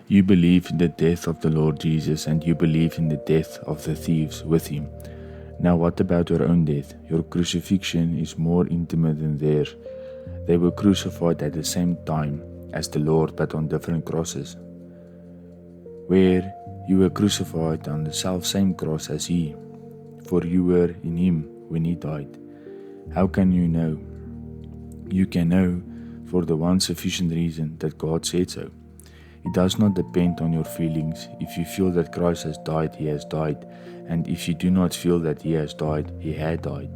You believe in the death of the Lord Jesus, and you believe in the death of the thieves with him. Now what about your own death? Your crucifixion is more intimate than theirs. They were crucified at the same time as the Lord, but on different crosses. Where you were crucified on the self-same cross as he, for you were in him when he died. How can you know? You can know for the one sufficient reason that God said so. It does not depend on your feelings. If you feel that Christ has died, he has died. And if you do not feel that he has died, he had died.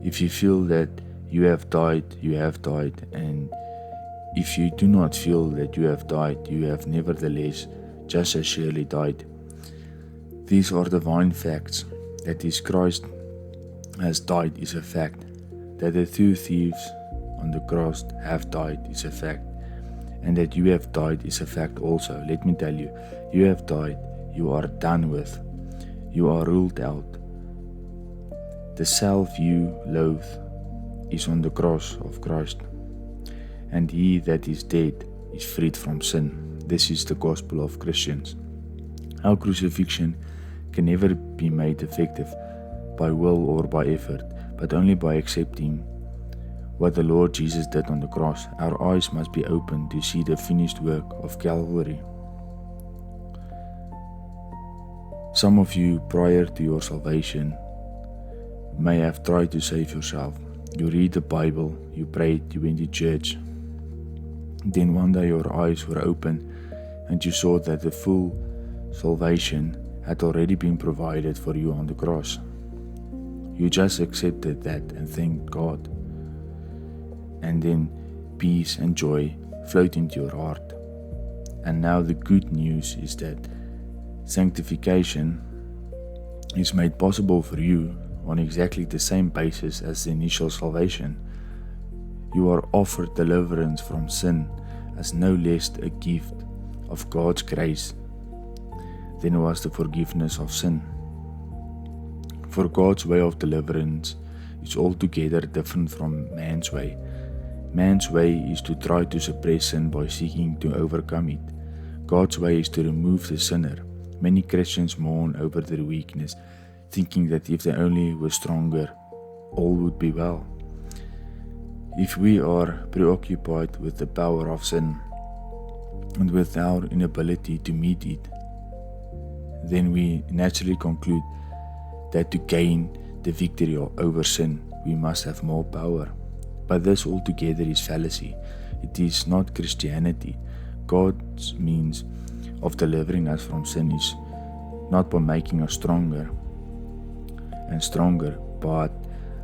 If you feel that you have died, you have died. And if you do not feel that you have died, you have nevertheless just as surely died. These are divine facts. That is, Christ has died is a fact. That the two thieves on the cross have died is a fact. And that you have died is a fact also. Let me tell you, you have died, you are done with, you are ruled out. The self you loathe is on the cross of Christ, and he that is dead is freed from sin. This is the gospel of Christians. Our crucifixion can never be made effective by will or by effort, but only by accepting what the Lord Jesus did on the cross. Our eyes must be opened to see the finished work of Calvary. Some of you, prior to your salvation, may have tried to save yourself. You read the Bible, you prayed, you went to church. Then one day your eyes were opened and you saw that the full salvation had already been provided for you on the cross. You just accepted that and thanked God. And then peace and joy flowed into your heart. And now the good news is that sanctification is made possible for you on exactly the same basis as the initial salvation. You are offered deliverance from sin as no less a gift of God's grace than was the forgiveness of sin. For God's way of deliverance is altogether different from man's way. Man's way is to try to suppress sin by seeking to overcome it. God's way is to remove the sinner. Many Christians mourn over their weakness, thinking that if they only were stronger, all would be well. If we are preoccupied with the power of sin and with our inability to meet it, then we naturally conclude that to gain the victory over sin, we must have more power. But this altogether is fallacy. It is not Christianity. God's means of delivering us from sin is not by making us stronger and stronger, but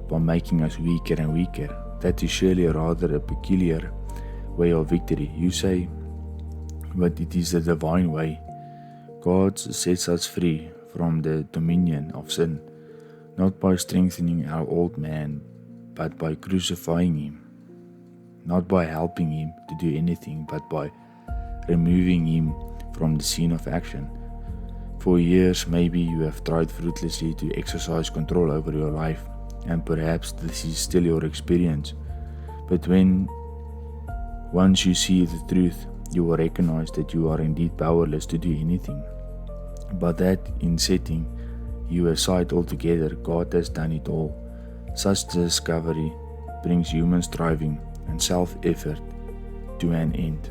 by making us weaker and weaker. That is surely rather a peculiar way of victory. You say, but it is the divine way. God sets us free from the dominion of sin, not by strengthening our old man, but by crucifying him, not by helping him to do anything, but by removing him from the scene of action. For years, maybe you have tried fruitlessly to exercise control over your life, and perhaps this is still your experience. But once you see the truth, you will recognize that you are indeed powerless to do anything, but that in setting you aside altogether, God has done it all. Such discovery brings human striving and self-effort to an end.